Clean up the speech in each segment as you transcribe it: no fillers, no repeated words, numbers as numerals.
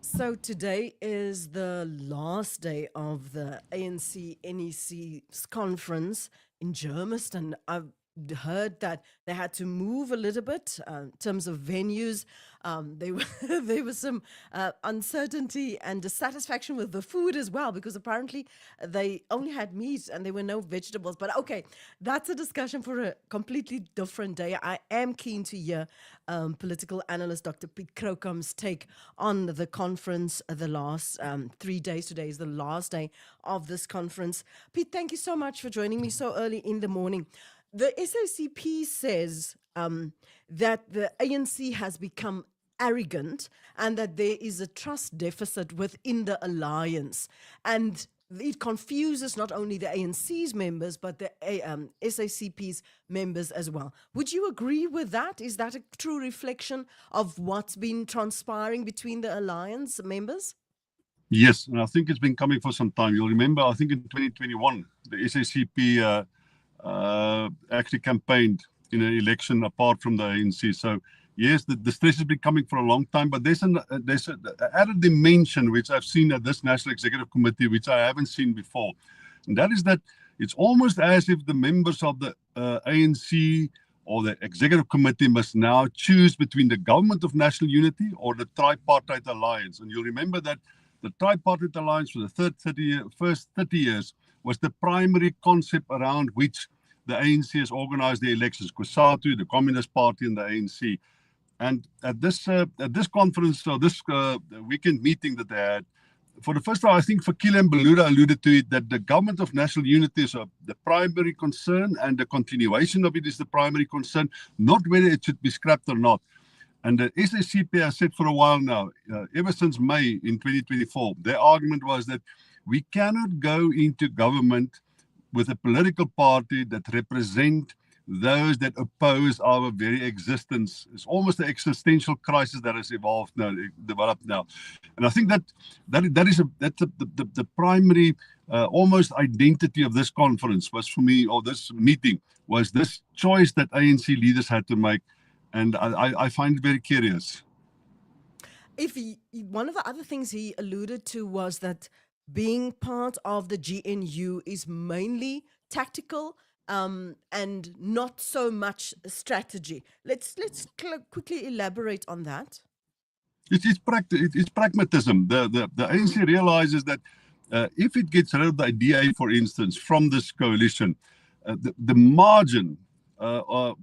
So today is the last day of the ANC-NEC conference in Germiston. I've heard that they had to move a little bit in terms of venues. There was some uncertainty and dissatisfaction with the food as well, because apparently they only had meat and there were no vegetables. But okay, that's a discussion for a completely different day. I am keen to hear political analyst Dr. Piet Krokam's take on the conference the last 3 days. Today is the last day of this conference. Pete, thank you so much for joining me so early in the morning. The SACP says that the ANC has become arrogant and that there is a trust deficit within the alliance. And it confuses not only the ANC's members, but the SACP's members as well. Would you agree with that? Is that a true reflection of what's been transpiring between the alliance members? Yes, and I think it's been coming for some time. You'll remember, I think in 2021, the SACP actually campaigned in an election apart from the ANC. So yes, the stress has been coming for a long time, but there's an added dimension which I've seen at this National Executive Committee, which I haven't seen before. And that is that it's almost as if the members of the ANC or the Executive Committee must now choose between the Government of National Unity or the Tripartite Alliance. And you'll remember that the Tripartite Alliance for the first 30 years was the primary concept around which the ANC has organized the elections, COSATU, the Communist Party, and the ANC. And at this conference, or this weekend meeting that they had, for the first time, I think Fakile and Beluda alluded to it, that the Government of National Unity is the primary concern, and the continuation of it is the primary concern, not whether it should be scrapped or not. And the SACP has said for a while now, ever since May in 2024, their argument was that we cannot go into government with a political party that represent those that oppose our very existence. It's almost an existential crisis that has developed now. And I think that's the primary almost identity of this conference was for me, or this meeting, was this choice that ANC leaders had to make. And I find it very curious. One of the other things he alluded to was that being part of the GNU is mainly tactical and not so much strategy. Let's quickly elaborate on that. It's pragmatism. The ANC realizes that if it gets rid of the DA, for instance, from this coalition, the margin of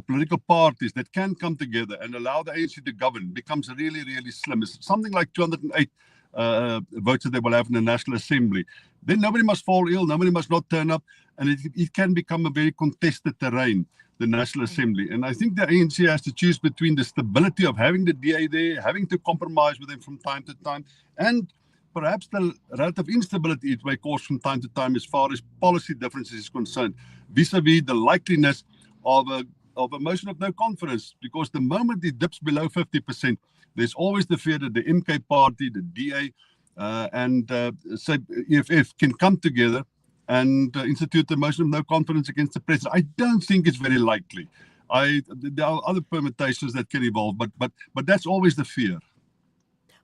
political parties that can come together and allow the ANC to govern becomes really, really slim. It's something like 208 votes that they will have in the National Assembly. Then nobody must fall ill, nobody must not turn up, and it can become a very contested terrain, the National Assembly. And I think the ANC has to choose between the stability of having the DA there, having to compromise with them from time to time, and perhaps the relative instability it may cause from time to time as far as policy differences is concerned, vis-a-vis the likeliness of a motion of no confidence, because the moment it dips below 50%, there's always the fear that the MK party, the DA, and say EFF can come together and institute a motion of no confidence against the president. I don't think it's very likely. There are other permutations that can evolve, but that's always the fear.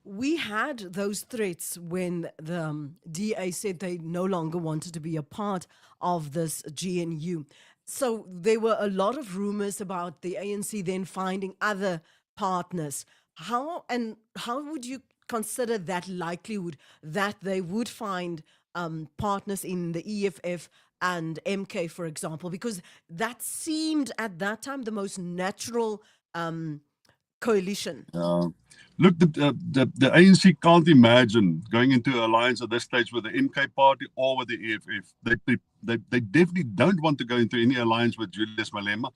We had those threats when the DA said they no longer wanted to be a part of this GNU. So there were a lot of rumors about the ANC then finding other partners. How would you consider that likelihood that they would find partners in the EFF and MK, for example? Because that seemed at that time the most natural coalition. Look, the ANC can't imagine going into an alliance at this stage with the MK party or with the EFF. They definitely don't want to go into any alliance with Julius Malema.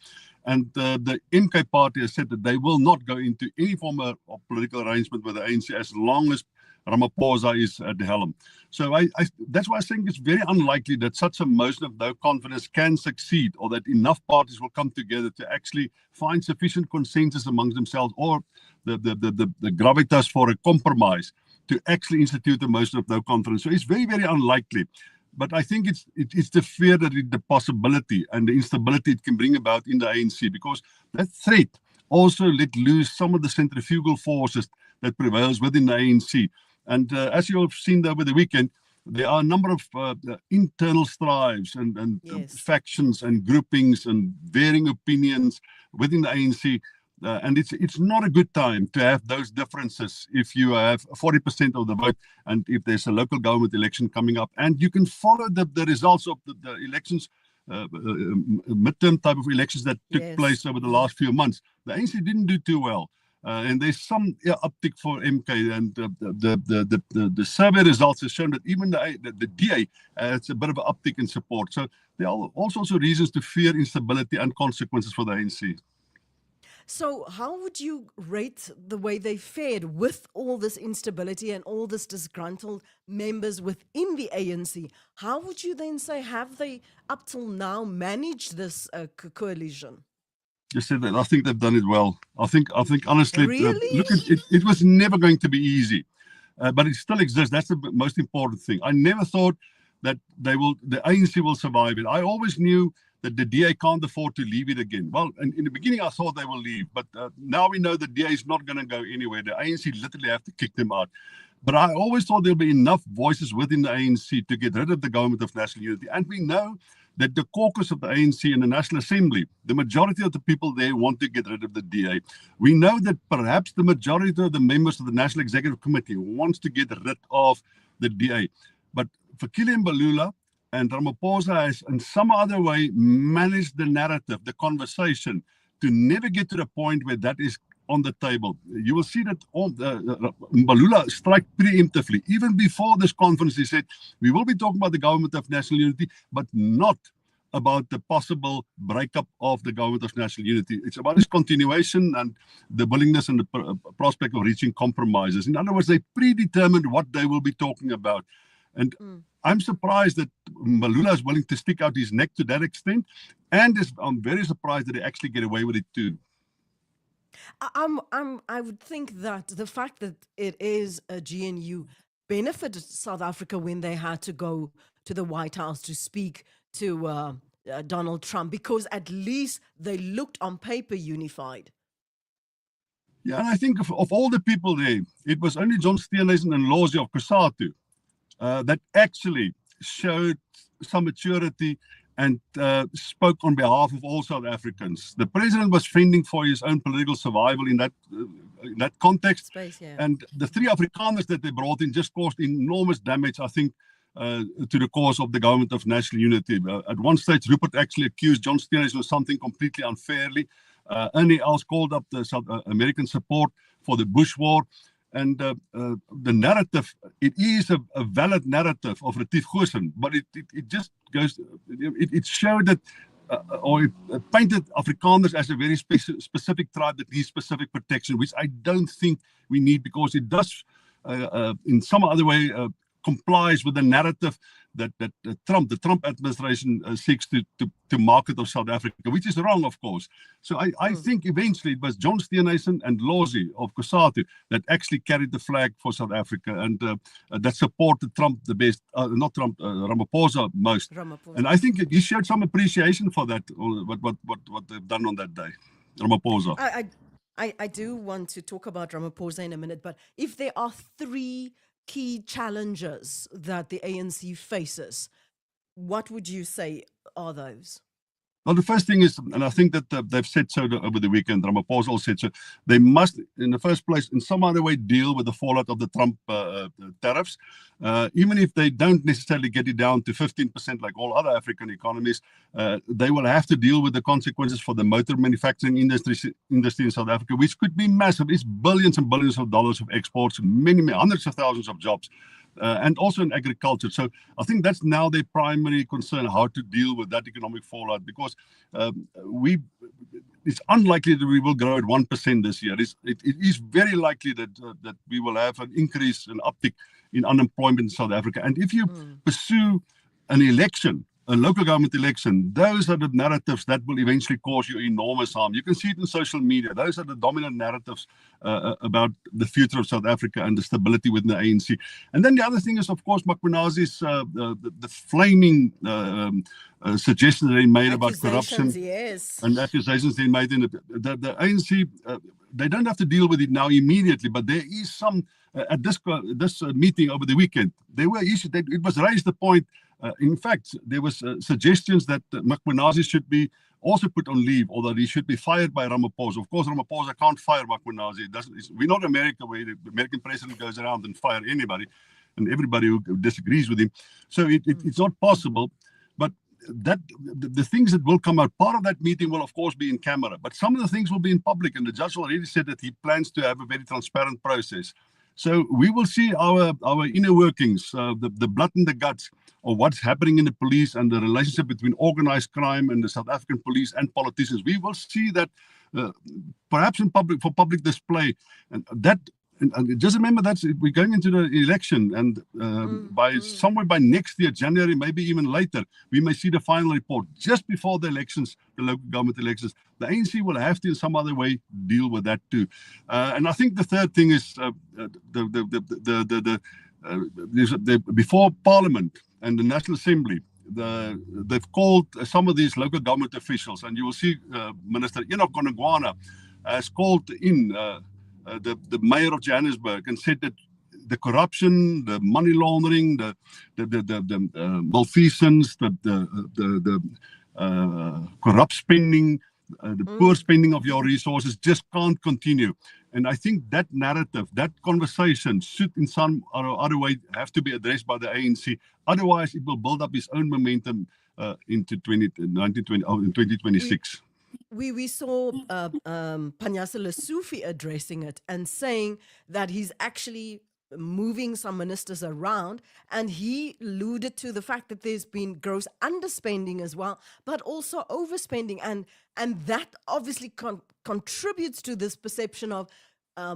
And the MK party has said that they will not go into any form of political arrangement with the ANC as long as Ramaphosa is at the helm. So that's why I think it's very unlikely that such a motion of no confidence can succeed, or that enough parties will come together to actually find sufficient consensus amongst themselves, or the gravitas for a compromise to actually institute a motion of no confidence. So it's very, very unlikely. But I think it's the fear that the possibility and the instability it can bring about in the ANC, because that threat also let loose some of the centrifugal forces that prevails within the ANC. And as you have seen over the weekend, there are a number of internal strives and Yes. factions and groupings and varying opinions within the ANC. And it's not a good time to have those differences if you have 40% of the vote and if there's a local government election coming up. And you can follow the results of the elections, midterm type of elections that took Yes. place over the last few months. The ANC didn't do too well. And there's some uptick for MK, and the survey results have shown that even the DA has a bit of an uptick in support. So there are all sorts of reasons to fear instability and consequences for the ANC. So how would you rate the way they fared with all this instability and all this disgruntled members within the ANC? How would you then say, have they up till now managed this coalition? You said that. I think they've done it well. I think honestly, Really? look at it. It was never going to be easy, but it still exists. That's the most important thing. I never thought that the ANC will survive it. I always knew that the DA can't afford to leave it again. Well, in the beginning, I thought they will leave, but now we know the DA is not going to go anywhere. The ANC literally have to kick them out. But I always thought there'll be enough voices within the ANC to get rid of the government of national unity. And we know that the caucus of the ANC in the National Assembly, the majority of the people there want to get rid of the DA. We know that perhaps the majority of the members of the National Executive Committee wants to get rid of the DA. But Fikile Mbalula and Ramaphosa has in some other way managed the narrative, the conversation, to never get to the point where that is on the table. You will see that Mbalula struck preemptively. Even before this conference, he said, we will be talking about the government of national unity, but not about the possible breakup of the government of national unity. It's about its continuation and the willingness and the prospect of reaching compromises. In other words, they predetermined what they will be talking about. And I'm surprised that Mbalula is willing to stick out his neck to that extent. And I'm very surprised that they actually get away with it too. I would think that the fact that it is a GNU benefited South Africa when they had to go to the White House to speak to Donald Trump, because at least they looked on paper unified. Yeah, and I think of all the people there, it was only John Steenhuisen and Lozi of COSATU that actually showed some maturity and spoke on behalf of all South Africans. The president was fending for his own political survival in that context. Space, yeah. And the three Afrikaners that they brought in just caused enormous damage, I think, to the cause of the government of national unity. At one stage, Rupert actually accused John Steenhuisen of something completely unfairly. Ernie Els called up the South American support for the Bush War. And the narrative, it is a valid narrative of Retief Goosen, but it just goes, it showed that, or it painted Afrikaners as a very specific tribe that needs specific protection, which I don't think we need, because it does, in some other way, complies with the narrative that the Trump administration seeks to market of South Africa, which is wrong, of course. So I think eventually it was John Steenhuisen and Lozi of COSATU that actually carried the flag for South Africa, and that supported Trump the best, not Trump, Ramaphosa most. Ramaphosa. And I think he showed some appreciation for that, what they've done on that day, Ramaphosa. I do want to talk about Ramaphosa in a minute, but if there are three key challenges that the ANC faces, what would you say are those? Well, the first thing is, and I think that they've said so over the weekend, Ramaphosa also said so, they must, in the first place, in some other way, deal with the fallout of the Trump tariffs. Even if they don't necessarily get it down to 15% like all other African economies, they will have to deal with the consequences for the motor manufacturing industry in South Africa, which could be massive. It's billions and billions of dollars of exports, many hundreds of thousands of jobs. And also in agriculture. So I think that's now their primary concern, how to deal with that economic fallout, because it's unlikely that we will grow at 1% this year. It is very likely that we will have an increase, an uptick in unemployment in South Africa. And if you pursue an election a local government election, those are the narratives that will eventually cause you enormous harm. You can see it in social media. Those are the dominant narratives about the future of South Africa and the stability within the ANC. And then the other thing is, of course, Mkhwenazi's the flaming suggestions they made about corruption. Yes. And accusations they made in the ANC. They don't have to deal with it now immediately, but there is some at this meeting over the weekend. There were issues. It was raised the point. In fact, there was suggestions that Mkhwenazi should be also put on leave, or that he should be fired by Ramaphosa. Of course, Ramaphosa can't fire Mkhwenazi. We're not America, where the American president goes around and fire anybody and everybody who disagrees with him. So it's not possible. But the things that will come out, part of that meeting will, of course, be in camera. But some of the things will be in public, and the judge already said that he plans to have a very transparent process. So we will see our inner workings, the blood and the guts of what's happening in the police and the relationship between organized crime and the South African police and politicians. We will see that perhaps in public, for public display. And that, and just remember that we're going into the election, and somewhere by next year, January, maybe even later, we may see the final report. Just before the elections, the local government elections, the ANC will have to in some other way deal with that too. And I think the third thing is before Parliament and the National Assembly, they've called some of these local government officials, and you will see Minister Enoch Godongwana has called in the mayor of Johannesburg and said that the corruption, the money laundering, the malfeasance, the corrupt spending, the poor spending of your resources just can't continue. And I think that narrative, that conversation should in some other way have to be addressed by the ANC. Otherwise, it will build up its own momentum into 2026. We saw Panyaza Lesufi addressing it and saying that he's actually moving some ministers around, and he alluded to the fact that there's been gross underspending as well, but also overspending, and that obviously contributes to this perception of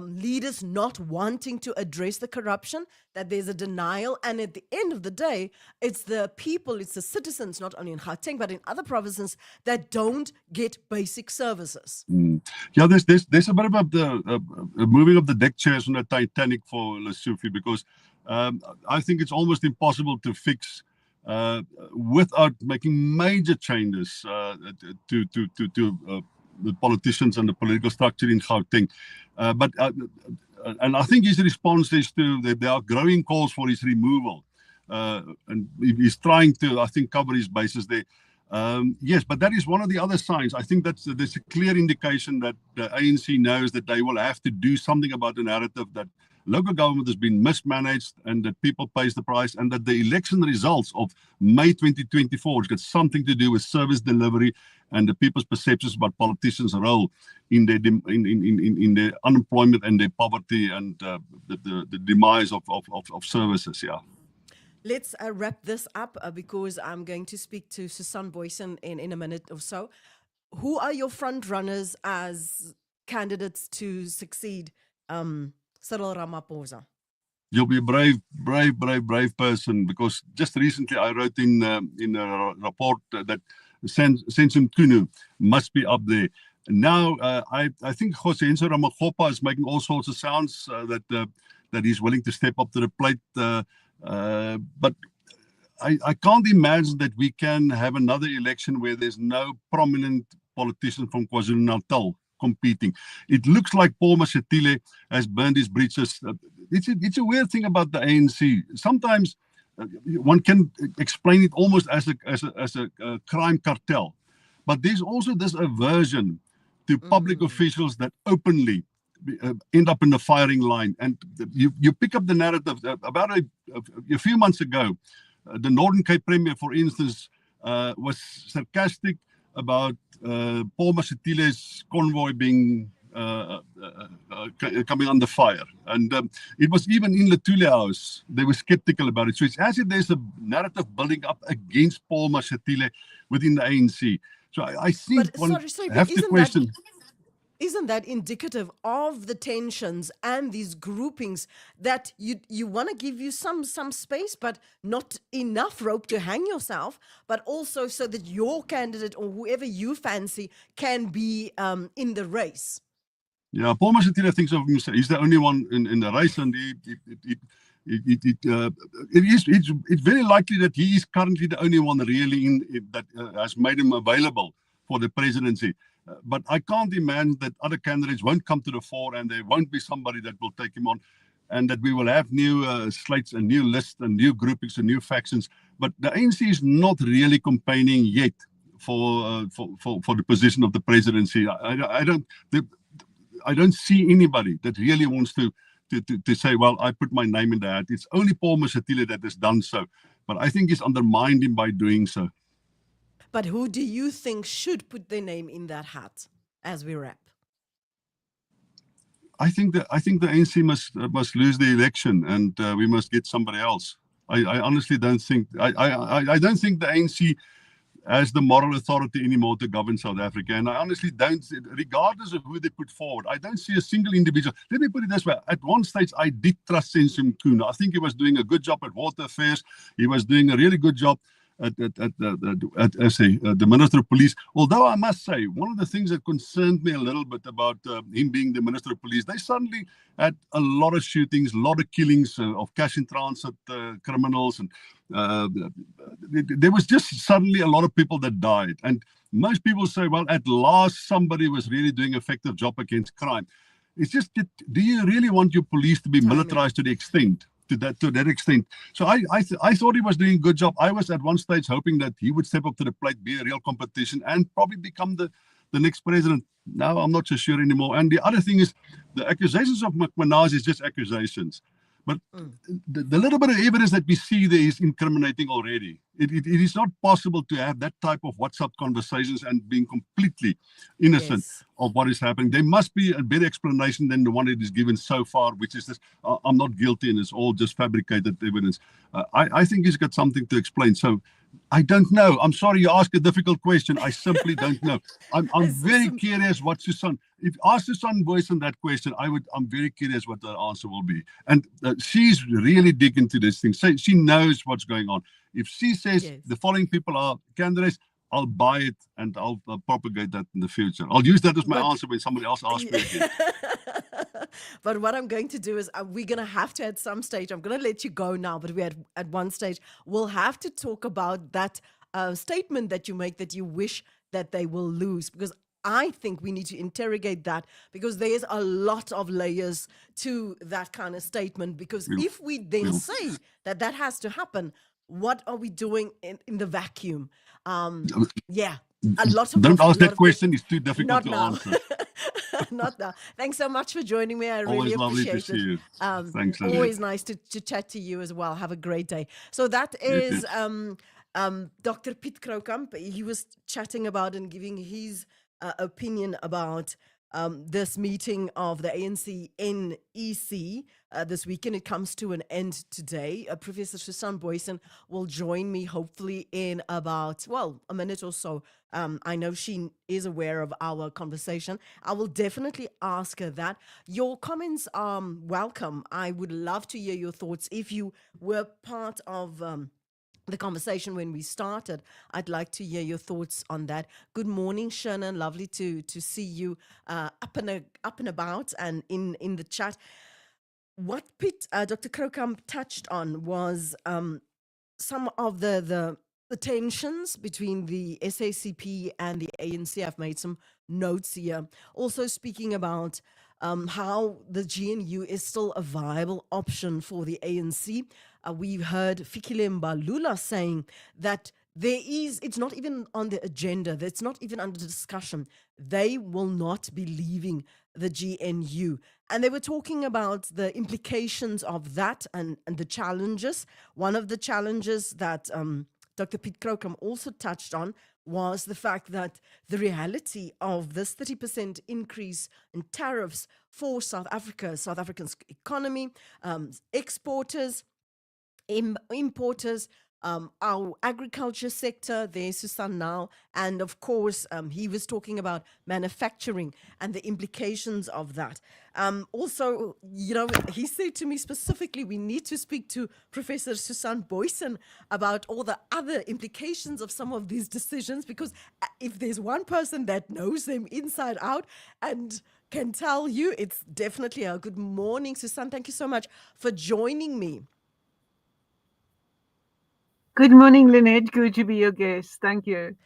leaders not wanting to address the corruption, that there's a denial, and at the end of the day, it's the people, it's the citizens, not only in Gauteng but in other provinces, that don't get basic services. Yeah, there's a bit about the moving of the deck chairs on the Titanic for Lesufi, because I think it's almost impossible to fix without making major changes to the politicians and the political structure in Gauteng. And I think his response is that there are growing calls for his removal. And he's trying to, I think, cover his bases there. Yes, but that is one of the other signs. I think there's a clear indication that the ANC knows that they will have to do something about the narrative that local government has been mismanaged and that people pays the price, and that the election results of May 2024 has got something to do with service delivery and the people's perceptions about politicians' role in their unemployment and their poverty and the demise of services. Yeah. Let's wrap this up because I'm going to speak to Susan Boyson in a minute or so. Who are your front runners as candidates to succeed Cyril Ramaphosa? You'll be a brave person, because just recently I wrote in a report that Sensum Kunu must be up there. Now I think Jose Enzo Ramaphosa is making all sorts of sounds that he's willing to step up to the plate. But I can't imagine that we can have another election where there's no prominent politician from KwaZulu-Natal competing. It looks like Paul Mashatile has burned his bridges. It's a weird thing about the ANC. Sometimes one can explain it almost as a crime cartel, but there's also this aversion to public officials that openly end up in the firing line. And you pick up the narrative. About a few months ago, the Northern Cape Premier, for instance, was sarcastic about Paul Masatile's convoy being coming under fire. And it was even in Lutuli House, they were skeptical about it. So it's as if there's a narrative building up against Paul Mashatile within the ANC. So I think but, one sorry, have to question. isn't that indicative of the tensions and these groupings that you want to give you some space, but not enough rope to hang yourself, but also so that your candidate or whoever you fancy can be in the race? Yeah, Paul Mashatile thinks of himself. He's the only one in the race, and it's very likely that he is currently the only one really that has made him available for the presidency. But I can't imagine that other candidates won't come to the fore, and there won't be somebody that will take him on, and that we will have new slates and new lists and new groupings and new factions. But the ANC is not really campaigning yet for the position of the presidency. I don't see anybody that really wants to say, well, I put my name in the hat. It's only Paul Mashatile that has done so. But I think he's undermined him by doing so. But who do you think should put their name in that hat as we wrap? I think the ANC must lose the election, and we must get somebody else. I honestly don't think I don't think the ANC has the moral authority anymore to govern South Africa. And I honestly don't, regardless of who they put forward, I don't see a single individual. Let me put it this way. At one stage, I did trust Sensum Kuna. I think he was doing a good job at water affairs. He was doing a really good job at the Minister of Police. Although I must say, one of the things that concerned me a little bit about him being the Minister of Police, they suddenly had a lot of shootings, a lot of killings of cash in transit criminals, and there was just suddenly a lot of people that died. And most people say, well, at last somebody was really doing an effective job against crime. It's just, do you really want your police to be militarized to the extent? To that extent. So I thought he was doing a good job. I was at one stage hoping that he would step up to the plate, be a real competition, and probably become the next president. Now I'm not so sure anymore. And the other thing is, the accusations of McManus is just accusations. But the little bit of evidence that we see there is incriminating already. It is not possible to have that type of WhatsApp conversations and being completely innocent of what is happening. There must be a better explanation than the one that is given so far, which is this, I'm not guilty and it's all just fabricated evidence. I think he's got something to explain. So I don't know. I'm sorry you ask a difficult question. I simply don't know. I'm very curious what Susan, if ask Susan Boyce on that question, I'm very curious what the answer will be. And she's really digging into this thing. So she knows what's going on. If she says the following people are candidates, I'll buy it and I'll propagate that in the future. I'll use that as my answer when somebody else asks me again. But what I'm going to do is we're going to have to, at some stage, I'm going to let you go now, but we're at one stage, we'll have to talk about that statement that you make that you wish that they will lose, because I think we need to interrogate that, because there's a lot of layers to that kind of statement, because if we then say that has to happen, what are we doing in the vacuum? A lot of Don't ask that question. It's too difficult to answer. Not now. Thanks so much for joining me. I always really appreciate lovely to see you. Thanks, Lily. Always nice to chat to you as well. Have a great day. So that is Dr. Piet Kroukamp. He was chatting about and giving his opinion about this meeting of the ANC-NEC this weekend. It comes to an end today. Professor Susan Boyce will join me hopefully in about, a minute or so. I know she is aware of our conversation. I will definitely ask her that. Your comments are welcome. I would love to hear your thoughts. If you were part of the conversation when we started, I'd like to hear your thoughts on that. Good morning, Shannon. Lovely to see you up and about and in the chat. What Dr. Kroukamp touched on was some of the tensions between the SACP and the ANC. I've made some notes here. Also speaking about how the GNU is still a viable option for the ANC. We've heard Fikile Mbalula saying that it's not even on the agenda, that's not even under discussion. They will not be leaving the GNU. And they were talking about the implications of that and the challenges. One of the challenges that Dr. Piet Kroukamp also touched on was the fact that the reality of this 30% increase in tariffs for South Africa's economy, exporters, importers, our agriculture sector. There's Susan now. And of course, he was talking about manufacturing and the implications of that. Also, he said to me specifically, we need to speak to Professor Susan Boyson about all the other implications of some of these decisions, because if there's one person that knows them inside out and can tell you, it's definitely her. Good morning, Susan. Thank you so much for joining me. Good morning, Lynette. Good to be your guest. Thank you.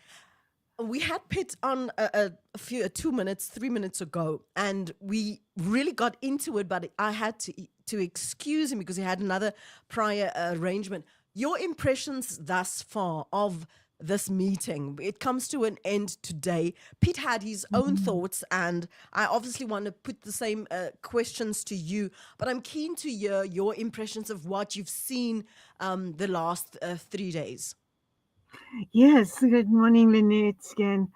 We had Pitt on a few 2 minutes, 3 minutes ago, and we really got into it, but I had to excuse him because he had another prior arrangement. Your impressions thus far of this meeting? It comes to an end today. Pete had his own thoughts, and I obviously want to put the same questions to you, but I'm keen to hear your impressions of what you've seen the last 3 days. Yes, good morning, Lynette again.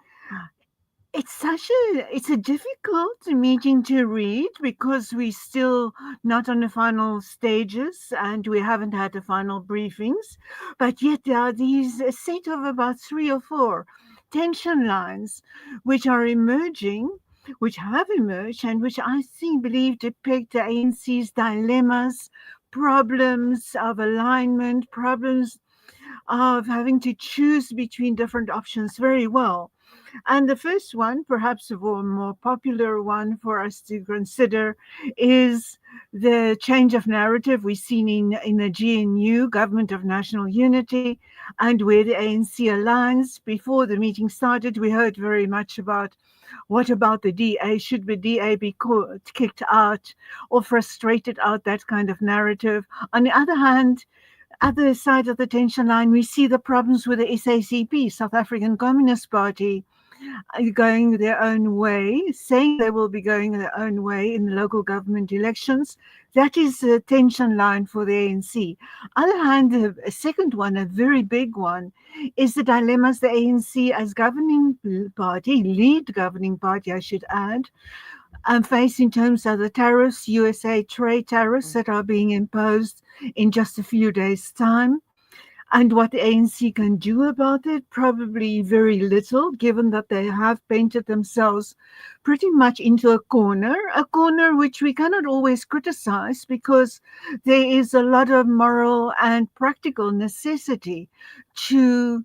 It's a difficult meeting to read because we're still not on the final stages and we haven't had the final briefings. But yet there are these a set of about 3 or 4 tension lines which are emerging, which have emerged, and which I believe depict the ANC's dilemmas, problems of alignment, problems of having to choose between different options very well. And the first one, perhaps the more popular one for us to consider, is the change of narrative we've seen in the GNU, Government of National Unity, and where the ANC aligns. Before the meeting started, we heard very much about what about the DA? Should the DA be kicked out or frustrated out, that kind of narrative. On the other hand, other side of the tension line, we see the problems with the SACP, South African Communist Party, going their own way, saying they will be going their own way in the local government elections. That is a tension line for the ANC. On the other hand, a second one, a very big one, is the dilemmas the ANC as governing party, lead governing party, I should add, face in terms of the tariffs, USA trade tariffs that are being imposed in just a few days' time. And what the ANC can do about it, probably very little, given that they have painted themselves pretty much into a corner which we cannot always criticize because there is a lot of moral and practical necessity to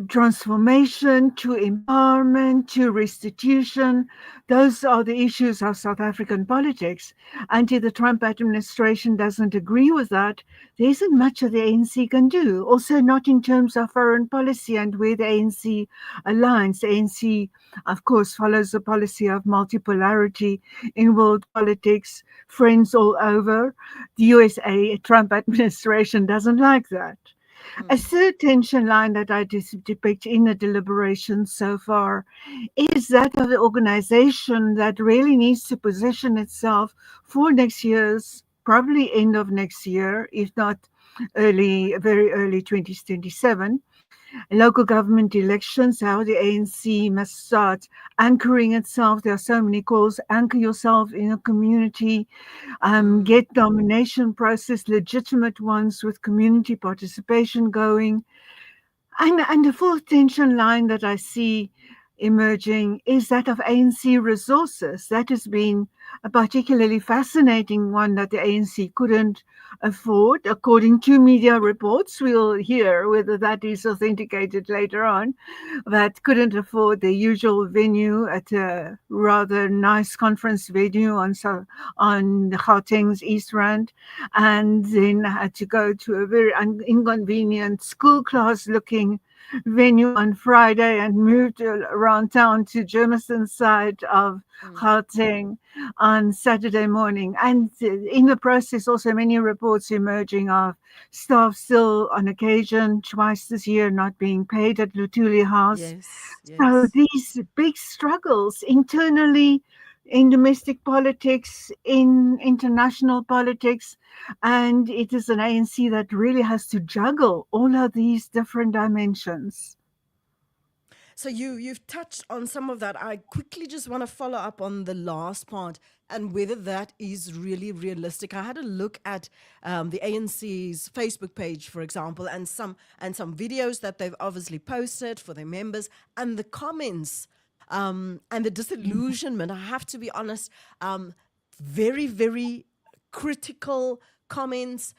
transformation, to empowerment, to restitution. Those are the issues of South African politics. And if the Trump administration doesn't agree with that, there isn't much that the ANC can do. Also, not in terms of foreign policy and where the ANC aligns. The ANC, of course, follows the policy of multipolarity in world politics, friends all over. The USA Trump administration doesn't like that. A third tension line that I depict in the deliberations so far is that of the organization that really needs to position itself for next year's, probably end of next year, if not very early 2027. Local government elections, how the ANC must start anchoring itself. There are so many calls, anchor yourself in a community, get nomination process, legitimate ones with community participation going. And the fourth tension line that I see emerging is that of ANC resources. That has been a particularly fascinating one that the ANC couldn't afford. According to media reports, we'll hear whether that is authenticated later on, that couldn't afford the usual venue at a rather nice conference venue on Gauteng's East Rand, and then had to go to a very inconvenient school class looking venue on Friday and moved around town to Germiston's side of Gauteng on Saturday morning. And in the process, also many reports emerging of staff still on occasion, twice this year, not being paid at Luthuli House. Yes. So these big struggles internally in domestic politics, in international politics, and it is an ANC that really has to juggle all of these different dimensions. So you've touched on some of that. I quickly just want to follow up on the last part and whether that is really realistic. I had a look at the ANC's Facebook page, for example, and some videos that they've obviously posted for their members, and the comments and the disillusionment. I have to be honest, very, very critical comments.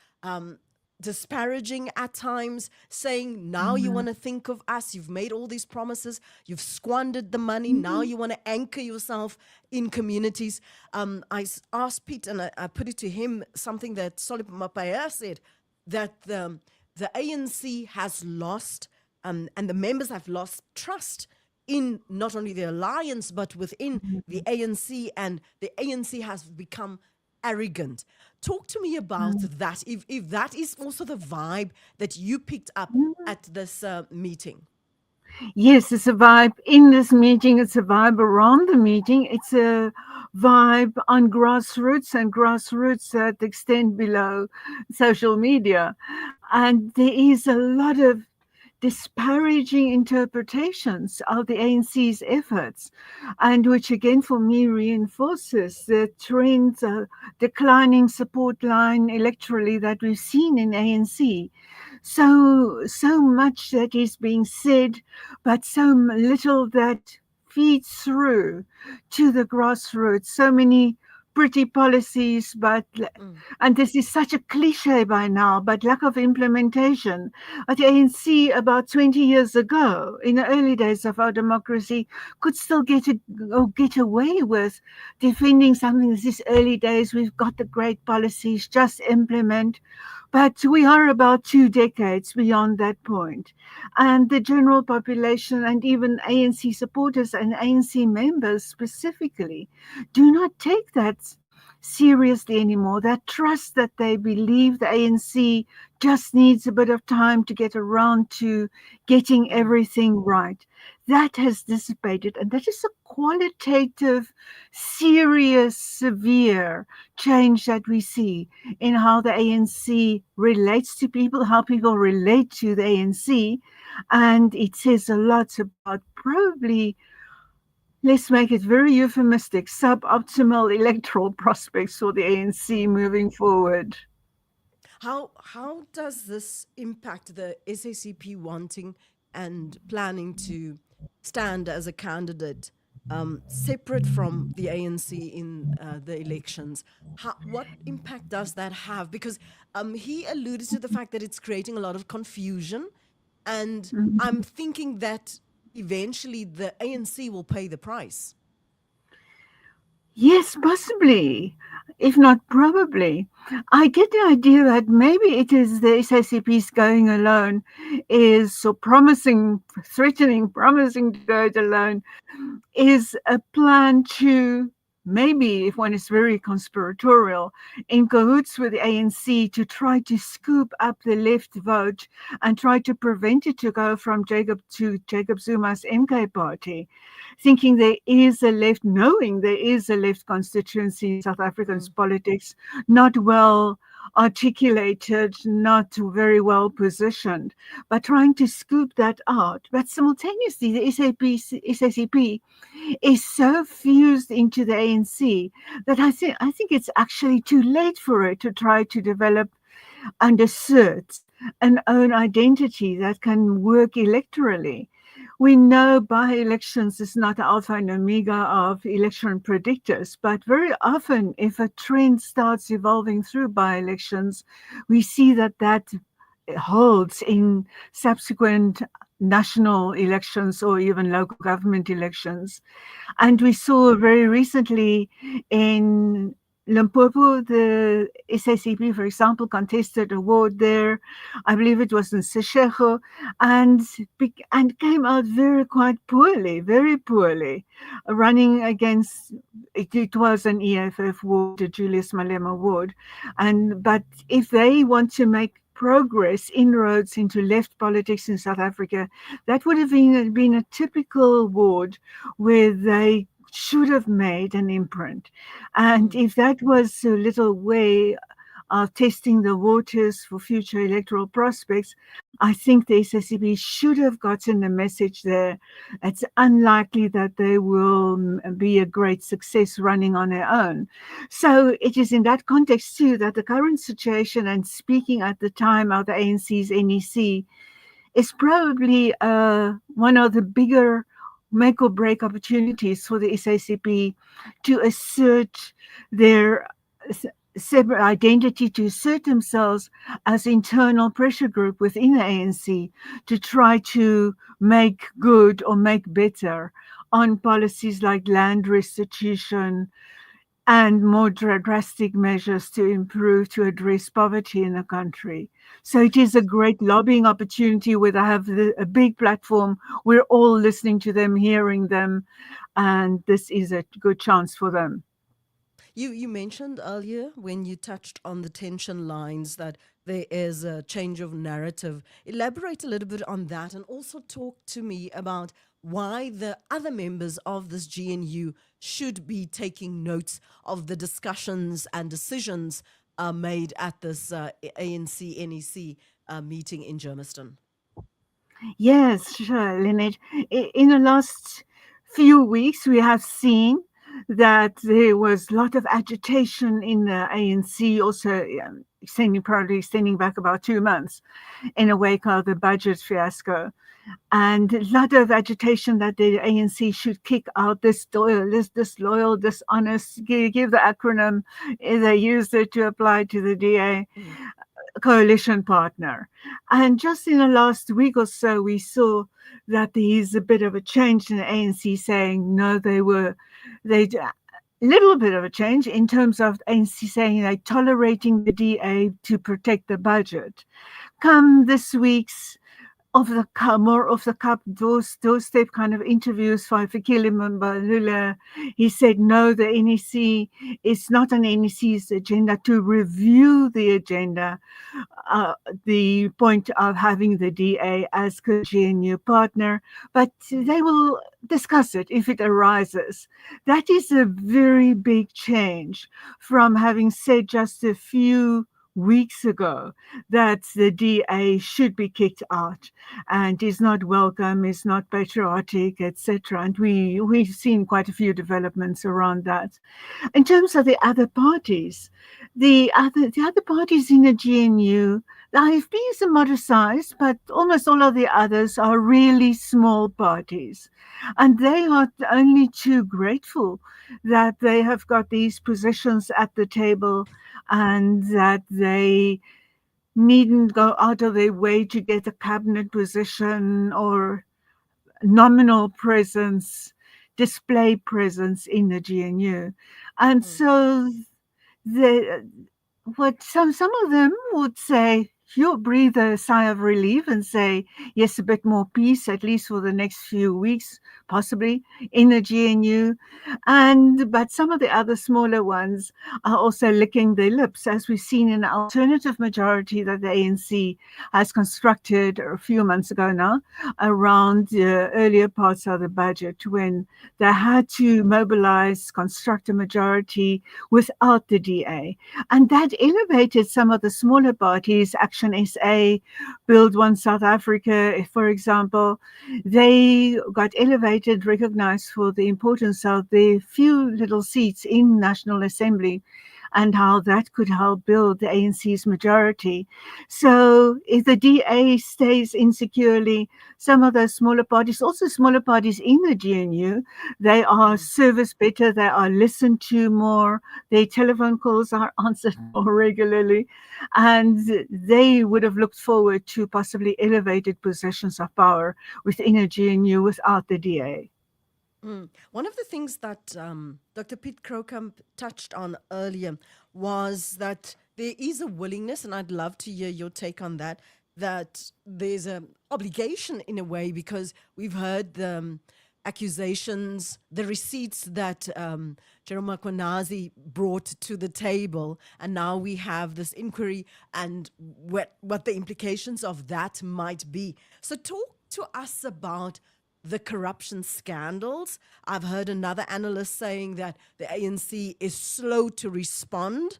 Disparaging at times, saying, now you want to think of us, you've made all these promises, you've squandered the money, now you want to anchor yourself in communities. I asked Pete, and I put it to him, something that Solip Mapaya said, that the ANC has lost, and the members have lost trust in not only the alliance, but within the ANC, and the ANC has become arrogant. Talk to me about that, if that is also the vibe that you picked up at this meeting. Yes, it's a vibe in this meeting. It's a vibe around the meeting. It's a vibe on grassroots and grassroots that extend below social media. And there is a lot of disparaging interpretations of the ANC's efforts, and which again for me reinforces the trends of declining support line electorally that we've seen in ANC. So much that is being said, but so little that feeds through to the grassroots. So many pretty policies, but and this is such a cliche by now, but lack of implementation. At the ANC about 20 years ago, in the early days of our democracy, could still get away with defending something as this early days. We've got the great policies, just implement. But we are about 2 decades beyond that point. And the general population and even ANC supporters and ANC members specifically do not take that seriously anymore. That trust that they believe the ANC just needs a bit of time to get around to getting everything right. That has dissipated, and that is a qualitative, serious, severe change that we see in how the ANC relates to people, how people relate to the ANC, and it says a lot about probably, let's make it very euphemistic, suboptimal electoral prospects for the ANC moving forward. How does this impact the SACP wanting and planning to stand as a candidate separate from the ANC in the elections? What impact does that have? Because he alluded to the fact that it's creating a lot of confusion, and I'm thinking that eventually the ANC will pay the price. Yes, possibly, if not probably. I get the idea that maybe it is the SACP's going alone is so promising to go it alone is a plan to, maybe if one is very conspiratorial, in cahoots with the ANC to try to scoop up the left vote and try to prevent it to go from Jacob Zuma's MK party, thinking there is a left, knowing there is a left constituency in South African's politics, not well articulated, not very well positioned, but trying to scoop that out. But simultaneously, the SACP is so fused into the ANC that I think it's actually too late for it to try to develop and assert an own identity that can work electorally. We know by-elections is not the alpha and omega of election predictors, but very often if a trend starts evolving through by-elections, we see that holds in subsequent national elections or even local government elections. And we saw very recently in Limpopo, the SACP, for example, contested a ward there. I believe it was in Seshego, and came out very poorly, running against, it was an EFF ward, a Julius Malema ward. But if they want to make progress, inroads into left politics in South Africa, that would have been a typical ward where they should have made an imprint. And if that was a little way are testing the waters for future electoral prospects, I think the SACP should have gotten the message there. It's unlikely that they will be a great success running on their own. So it is in that context too that the current situation, and speaking at the time of the ANC's NEC, is probably one of the bigger make or break opportunities for the SACP to assert their separate identity, to assert themselves as internal pressure group within the ANC to try to make good or make better on policies like land restitution and more drastic measures to improve, to address poverty in the country. So it is a great lobbying opportunity where they have a big platform. We're all listening to them, hearing them, and this is a good chance for them. You mentioned earlier when you touched on the tension lines that there is a change of narrative. Elaborate a little bit on that and also talk to me about why the other members of this GNU should be taking notes of the discussions and decisions made at this ANC-NEC meeting in Germiston. Yes, sure, Lynette. In the last few weeks, we have seen that there was a lot of agitation in the ANC, also probably extending back about 2 months in a wake of the budget fiasco. And a lot of agitation that the ANC should kick out this disloyal, dishonest, give the acronym, they used it to apply to the DA. Coalition partner. And just in the last week or so, we saw that there is a bit of a change in the ANC saying, no, they little bit of a change in terms of ANC saying they're tolerating the DA to protect the budget. Come this week's more of the cup doorstep kind of interviews for Fikile Mbalula, he said no, the NEC is not on NEC's agenda to review the agenda. The point of having the DA as GNU partner, but they will discuss it if it arises. That is a very big change from having said just a few weeks ago that the DA should be kicked out and is not welcome, is not patriotic, etc. And we've seen quite a few developments around that. In terms of the other parties, the other parties in the GNU, the IFP is a moderate size, but almost all of the others are really small parties. And they are only too grateful that they have got these positions at the table and that they needn't go out of their way to get a cabinet position or nominal presence, display presence in the GNU. And so some of them would say, you'll breathe a sigh of relief and say, yes, a bit more peace, at least for the next few weeks, possibly in the GNU. But some of the other smaller ones are also licking their lips, as we've seen in the alternative majority that the ANC has constructed a few months ago now around the earlier parts of the budget, when they had to mobilize, construct a majority without the DA. And that elevated some of the smaller parties, Action SA, Build One South Africa, for example. They got elevated, recognized for the importance of the few little seats in National Assembly and how that could help build the ANC's majority. So if the DA stays insecurely, some of those smaller parties, also smaller parties in the GNU, they are serviced better, they are listened to more, their telephone calls are answered more regularly, and they would have looked forward to possibly elevated positions of power within a GNU without the DA. One of the things that Dr. Piet Krokamp touched on earlier was that there is a willingness, and I'd love to hear your take on that, that there's an obligation in a way, because we've heard the accusations, the receipts that Jerome Makhonazi brought to the table, and now we have this inquiry and what the implications of that might be. So talk to us about the corruption scandals. I've heard another analyst saying that the ANC is slow to respond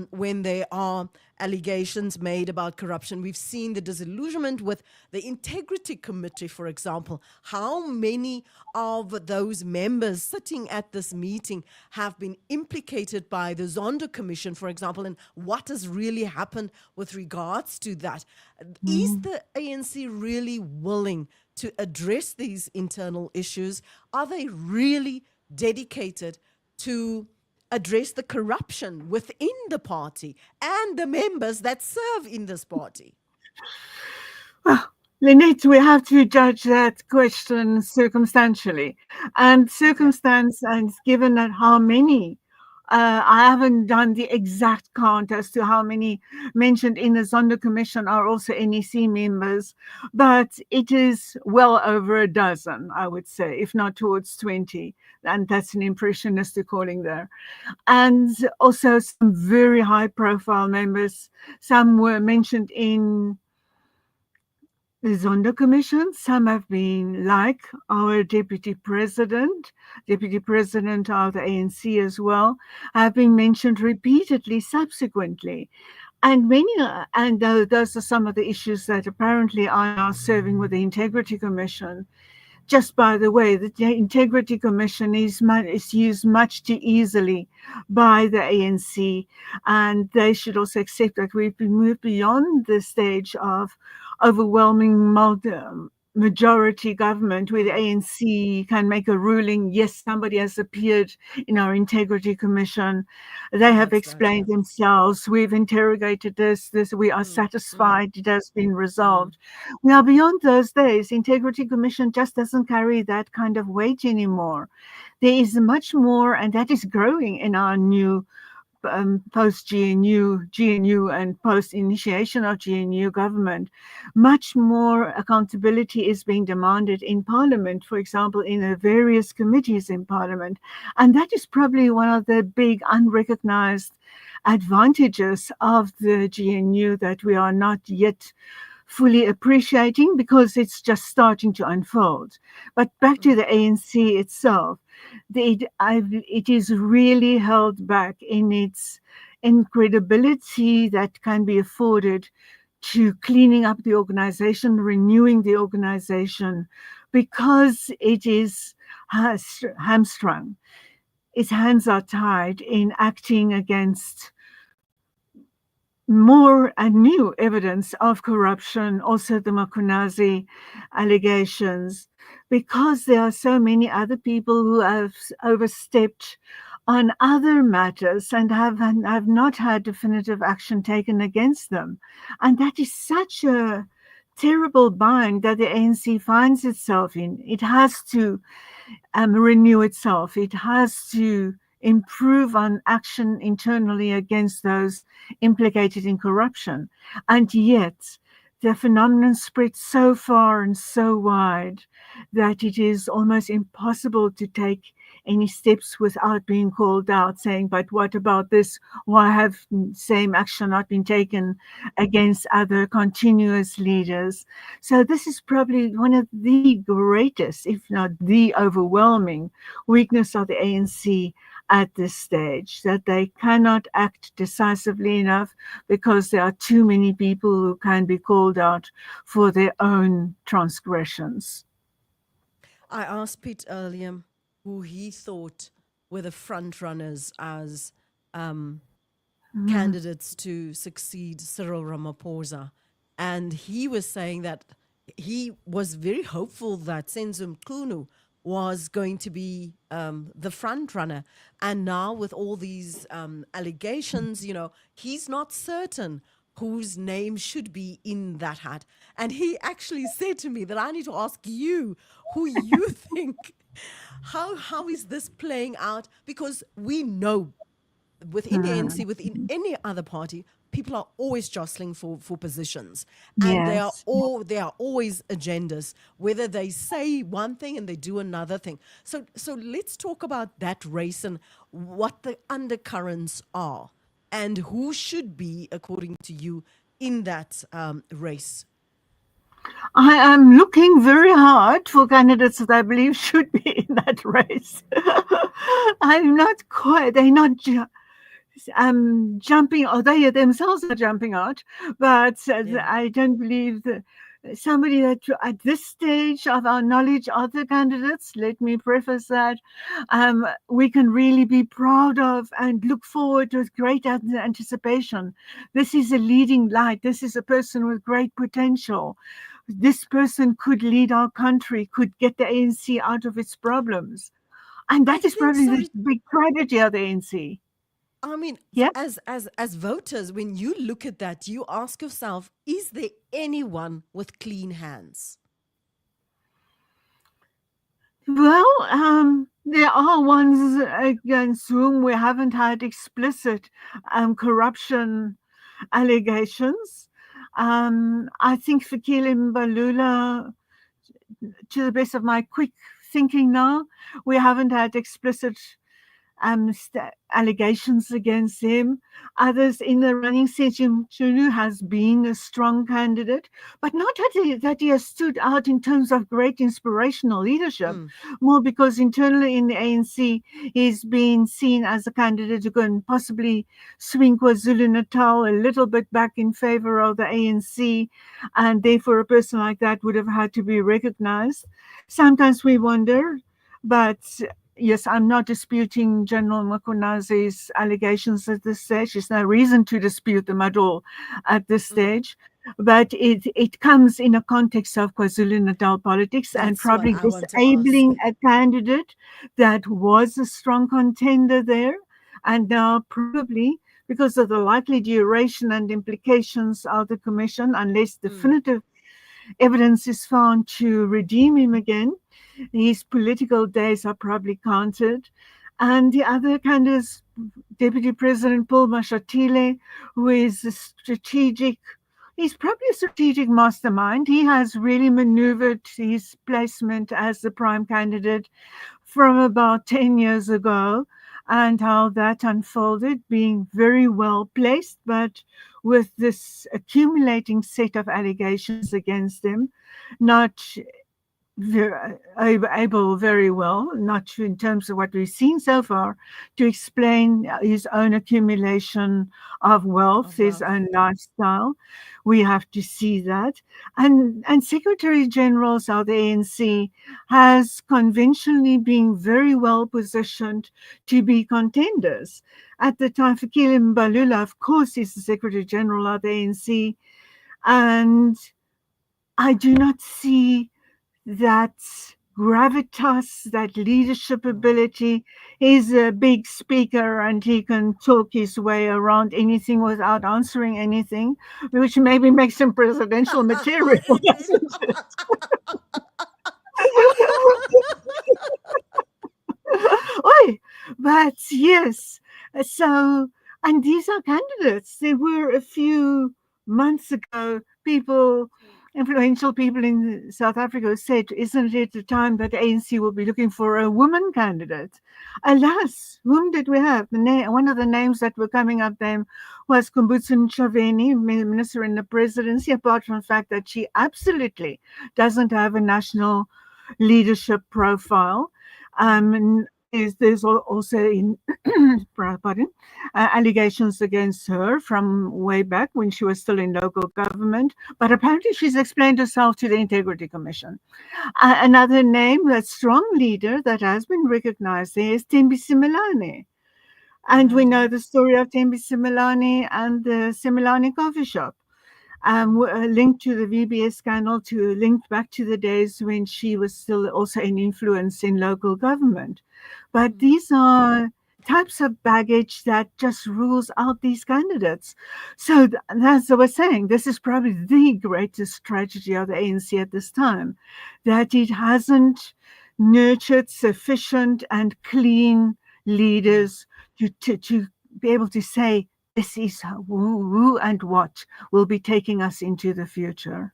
when there are allegations made about corruption. We've seen the disillusionment with the Integrity Committee, for example. How many of those members sitting at this meeting have been implicated by the Zondo Commission, for example, and what has really happened with regards to that? Is the ANC really willing to address these internal issues? Are they really dedicated to address the corruption within the party and the members that serve in this party? Well, Lynette, we have to judge that question circumstantially. And circumstance, and given that how many, I haven't done the exact count as to how many mentioned in the Zondo Commission are also NEC members, but it is well over a dozen, I would say, if not towards 20. And that's an impressionistic calling there. And also some very high profile members. Some were mentioned in the Zondo Commission. Some have been like our deputy president of the ANC as well, have been mentioned repeatedly subsequently. And those are some of the issues that apparently are now serving with the Integrity Commission. Just by the way, the Integrity Commission is used much too easily by the ANC, and they should also accept that we've been moved beyond the stage of overwhelming majority government where the ANC can make a ruling. Yes, somebody has appeared in our Integrity Commission. They have explained themselves. We've interrogated this. We are satisfied. It has been resolved. We are beyond those days. Integrity Commission just doesn't carry that kind of weight anymore. There is much more, and that is growing in our new post-GNU and post-initiation of GNU government. Much more accountability is being demanded in Parliament, for example, in the various committees in Parliament. And that is probably one of the big unrecognized advantages of the GNU that we are not yet fully appreciating because it's just starting to unfold. But back to the ANC itself, it is really held back in its incredibility that can be afforded to cleaning up the organization, renewing the organization, because it is hamstrung. Its hands are tied in acting against more and new evidence of corruption, also the Makunazi allegations, because there are so many other people who have overstepped on other matters and have not had definitive action taken against them. And that is such a terrible bind that the ANC finds itself in. It has to renew itself. It has to improve on action internally against those implicated in corruption. And yet, the phenomenon spreads so far and so wide that it is almost impossible to take any steps without being called out, saying, but what about this? Why have same action not been taken against other continuous leaders? So this is probably one of the greatest, if not the overwhelming weakness of the ANC at this stage, that they cannot act decisively enough because there are too many people who can be called out for their own transgressions. I asked Pete earlier who he thought were the front runners as candidates to succeed Cyril Ramaphosa. And he was saying that he was very hopeful that Senzo Mchunu was going to be the front runner. And now with all these allegations, he's not certain whose name should be in that hat. And he actually said to me that I need to ask you who you think, how is this playing out? Because we know within the ANC, within any other party, people are always jostling for positions, and there are always agendas, whether they say one thing and they do another thing. So let's talk about that race and what the undercurrents are and who should be, according to you, in that race. I am looking very hard for candidates that I believe should be in that race. I'm not quite, they're not jumping, or they themselves are jumping out, but Yeah. I don't believe that somebody that at this stage of our knowledge of the candidates, let me preface that, we can really be proud of and look forward with great anticipation. This is a leading light. This is a person with great potential. This person could lead our country, could get the ANC out of its problems. And I that is think, probably the sorry, big tragedy of the ANC. I mean, Yeah. as voters, when you look at that, you ask yourself, is there anyone with clean hands? Well, there are ones against whom we haven't had explicit corruption allegations. I think Fikile Mbalula, to the best of my quick thinking now, we haven't had explicit allegations against him. Others in the running, Sejim Chunu has been a strong candidate, but not that he has stood out in terms of great inspirational leadership, Mm, more because internally in the ANC, he's been seen as a candidate who can possibly swing KwaZulu-Natal a little bit back in favor of the ANC, and therefore a person like that would have had to be recognized. Sometimes we wonder, but yes, I'm not disputing General Mkunazi's allegations at this stage. There's no reason to dispute them at all at this mm. stage. But it comes in a context of KwaZulu-Natal politics and That's what probably I want to ask. disabling a candidate that was a strong contender there. And now probably because of the likely duration and implications of the commission, unless Mm, definitive evidence is found to redeem him again, his political days are probably counted. And the other kind is Deputy President Paul Mashatile, who is a strategic, he's probably a strategic mastermind. He has really maneuvered his placement as the prime candidate from about 10 years ago, and how that unfolded, being very well placed, but with this accumulating set of allegations against him, not able very well, not in terms of what we've seen so far, to explain his own accumulation of wealth, of his wealth. own lifestyle. We have to see that. And Secretary Generals of the ANC has conventionally been very well positioned to be contenders. At the time, Fikile Mbalula, of course, is the Secretary General of the ANC, and I do not see that gravitas, that leadership Mm. ability. He's a big speaker and he can talk his way around anything without answering anything, which maybe makes him presidential material, Indeed. doesn't it? Oi, but yes, so, and these are candidates. There were a few months ago people, influential people in South Africa, who said, isn't it the time that the ANC will be looking for a woman candidate? Alas, whom did we have? One of the names that were coming up then was Kumbutsu Ntshavheni, minister in the presidency, apart from the fact that she absolutely doesn't have a national leadership profile. Mm. There's also in pardon, allegations against her from way back when she was still in local government, but apparently she's explained herself to the Integrity Commission. Another name, a strong leader that has been recognized there is Tembi Similane. And we know Yeah. the story of Tembi Similane and the Similane coffee shop, Mm. linked to the VBS scandal, to linked back to the days when she was still also an influence in local government. But Mm. these are types of baggage that just rules out these candidates. So as I was saying, this is probably the greatest tragedy of the ANC at this time, that it hasn't nurtured sufficient and clean Mm. leaders to be able to say, this is who and what will be taking us into the future.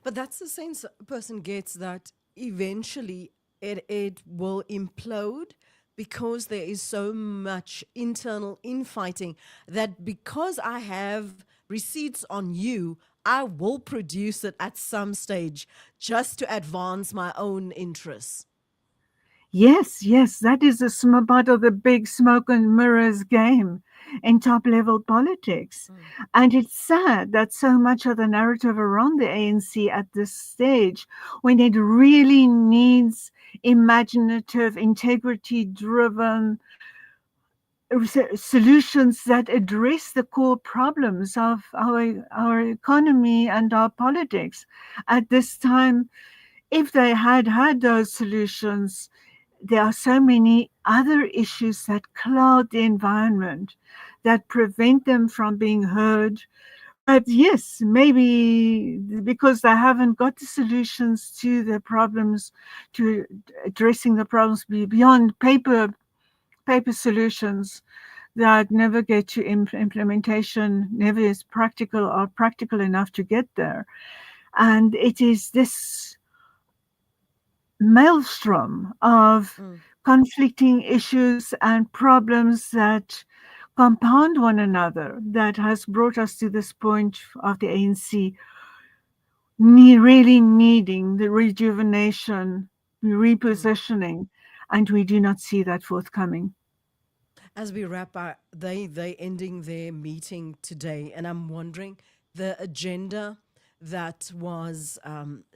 But that's the sense a person gets, that eventually it will implode because there is so much internal infighting, that because I have receipts on you, I will produce it at some stage just to advance my own interests. Yes, yes, that is part of the big smoke and mirrors game in top level politics. And it's sad that so much of the narrative around the ANC at this stage, when it really needs imaginative, integrity driven solutions that address the core problems of our economy and our politics at this time, if they had those solutions, there are so many other issues that cloud the environment, that prevent them from being heard. But yes, maybe because they haven't got the solutions to the problems, to addressing the problems beyond paper solutions that never get to implementation, never is practical or practical enough to get there. And it is this maelstrom of conflicting issues and problems that compound one another that has brought us to this point of the ANC really needing the rejuvenation, repositioning, and we do not see that forthcoming. As we wrap up, they ending their meeting today, and I'm wondering the agenda that was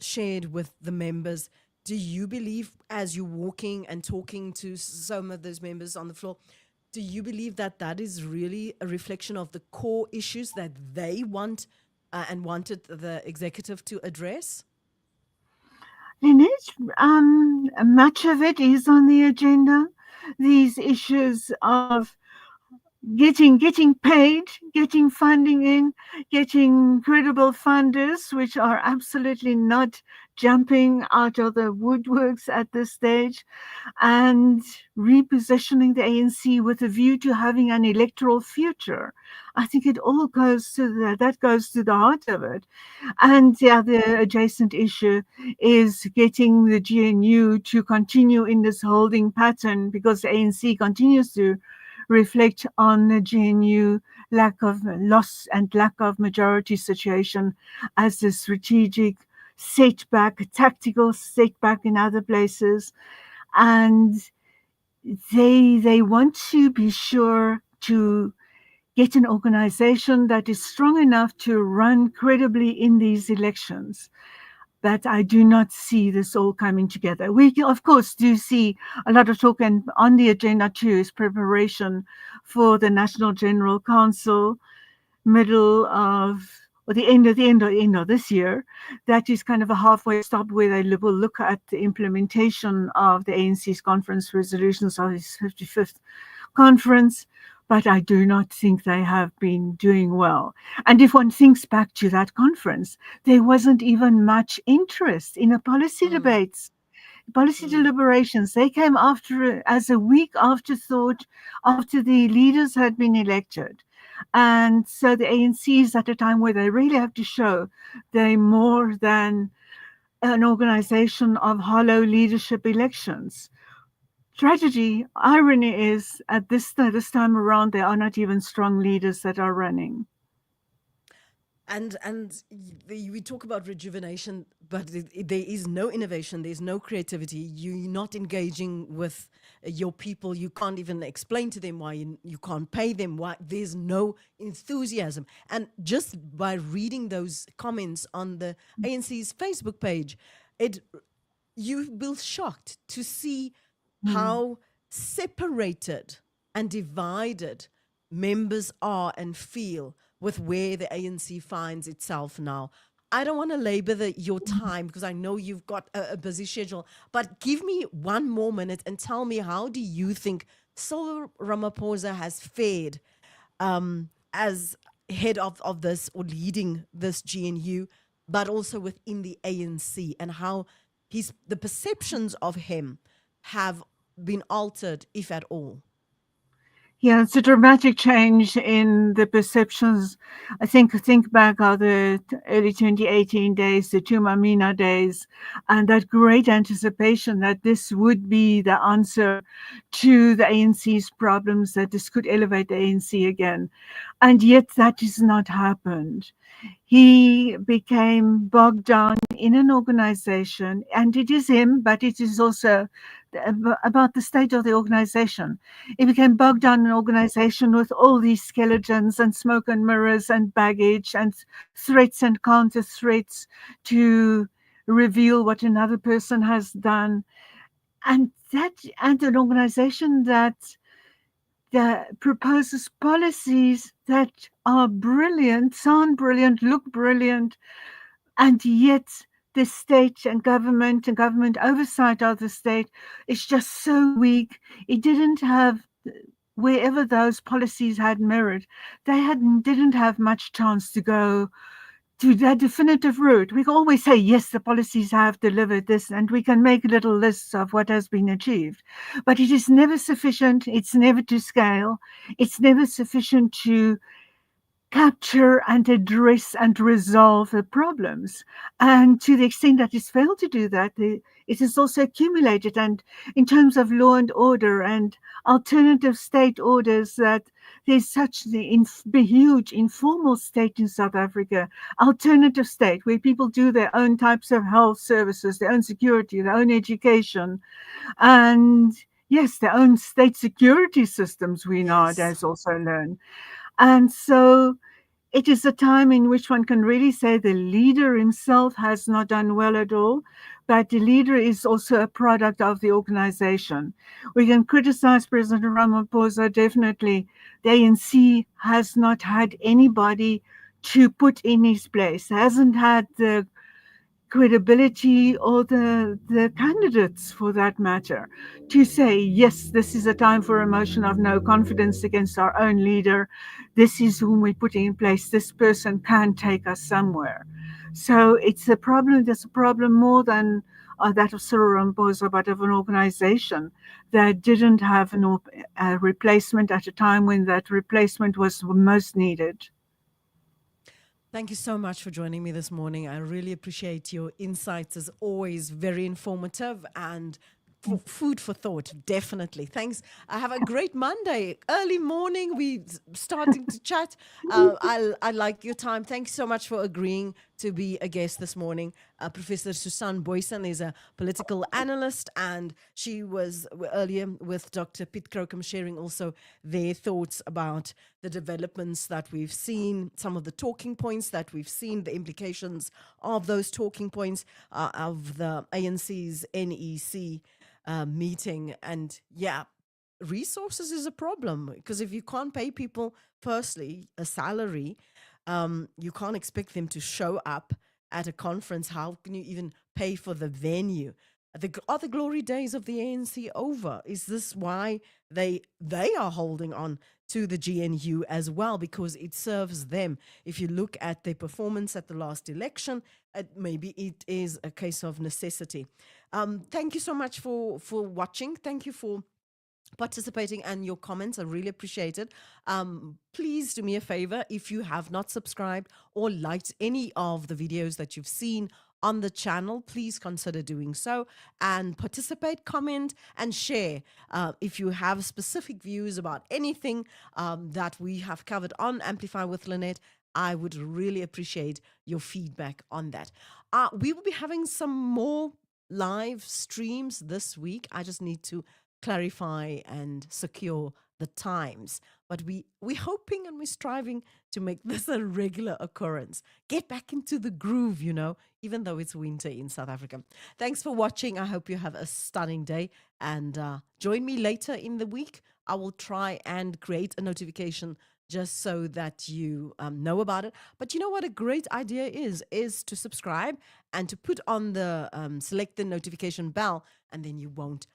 shared with the members. Do you believe, as you're walking and talking to some of those members on the floor, do you believe that that is really a reflection of the core issues that they want and wanted the executive to address? Lynette, much of it is on the agenda. These issues of getting paid, getting funding in, getting credible funders, which are absolutely not jumping out of the woodworks at this stage, and repositioning the ANC with a view to having an electoral future. I think it all goes to that goes to the heart of it. And the other adjacent issue is getting the GNU to continue in this holding pattern, because the ANC continues to reflect on the GNU lack of loss and lack of majority situation as a strategic setback, a tactical setback in other places. And they want to be sure to get an organization that is strong enough to run credibly in these elections. But I do not see this all coming together. We, of course, do see a lot of talk, and on the agenda too is preparation for the National General Council, middle of or the end of this year. That is kind of a halfway stop where they will look at the implementation of the ANC's conference resolutions of its 55th conference. But I do not think they have been doing well. And if one thinks back to that conference, there wasn't even much interest in the policy debates, policy deliberations. They came after as a weak afterthought after the leaders had been elected. And so the ANC is at a time where they really have to show they're more than an organization of hollow leadership elections. Tragedy, irony is at this time around, there are not even strong leaders that are running. And we talk about rejuvenation, but there is no innovation, there's no creativity. You're not engaging with your people. You can't even explain to them why you can't pay them, why there's no enthusiasm. And just by reading those comments on the ANC's Facebook page, you will be shocked to see how separated and divided members are and feel with where the ANC finds itself now. I don't want to labor your time because I know you've got a busy schedule, but give me one more minute and tell me, how do you think Cyril Ramaphosa has fared as head of this, or leading this GNU, but also within the ANC, and how the perceptions of him have been altered, if at all? Yeah, it's a dramatic change in the perceptions. I think back of the early 2018 days, the Tumamina days, and that great anticipation that this would be the answer to the ANC's problems, that this could elevate the ANC again. And yet that has not happened. He became bogged down in an organization, and it is him, but it is also about the state of the organization. He became bogged down in an organization with all these skeletons and smoke and mirrors and baggage and threats and counter threats to reveal what another person has done. And an organization that proposes policies that are brilliant, sound brilliant, look brilliant, and yet the state and government oversight of the state is just so weak. It didn't have, wherever those policies had merit, didn't have much chance to go to that definitive route. We can always say, yes, the policies have delivered this, and we can make little lists of what has been achieved. But it is never sufficient. It's never to scale. It's never sufficient to capture and address and resolve the problems. And to the extent that it's failed to do that, it is also accumulated. And in terms of law and order and alternative state orders, that there's such the huge informal state in South Africa, alternative state, where people do their own types of health services, their own security, their own education, and yes, their own state security systems, we nowadays also learn. And so it is a time in which one can really say the leader himself has not done well at all, but the leader is also a product of the organization. We can criticize President Ramaphosa, definitely. The ANC has not had anybody to put in his place, hasn't had the credibility or the candidates for that matter to say, yes, this is a time for a motion of no confidence against our own leader. This is whom we put in place. This person can take us somewhere. So it's a problem. There's a problem more than that of Cyril Ramaphosa, but of an organization that didn't have a replacement at a time when that replacement was most needed. Thank you so much for joining me this morning. I really appreciate your insights, as always, very informative and food for thought, definitely. Thanks. Have a great Monday. Early morning, we starting to chat. I like your time. Thanks so much for agreeing to be a guest this morning. Professor Susan Boyson is a political analyst, and she was earlier with Dr. Piet Crocombe sharing also their thoughts about the developments that we've seen, some of the talking points that we've seen, the implications of those talking points of the ANC's NEC meeting. And yeah, resources is a problem, because if you can't pay people, firstly, a salary, you can't expect them to show up at a conference. How can you even pay for the venue? Are the glory days of the ANC over? Is this why they are holding on to the GNU as well? Because it serves them. If you look at their performance at the last election, maybe it is a case of necessity. Thank you so much for watching. Thank you for participating and your comments. I really appreciate it. Please do me a favor, if you have not subscribed or liked any of the videos that you've seen on the channel, please consider doing so and participate, comment, and share. If you have specific views about anything that we have covered on Amplify with Lynette, I would really appreciate your feedback on that. We will be having some more live streams this week. I just need to clarify and secure the times, but we're hoping and we're striving to make this a regular occurrence. Get back into the groove, even though it's winter in South Africa. Thanks for watching. I hope you have a stunning day, and join me later in the week. I will try and create a notification just so that you know about it. But you know what a great idea is to subscribe and to put on the select the notification bell, and then you won't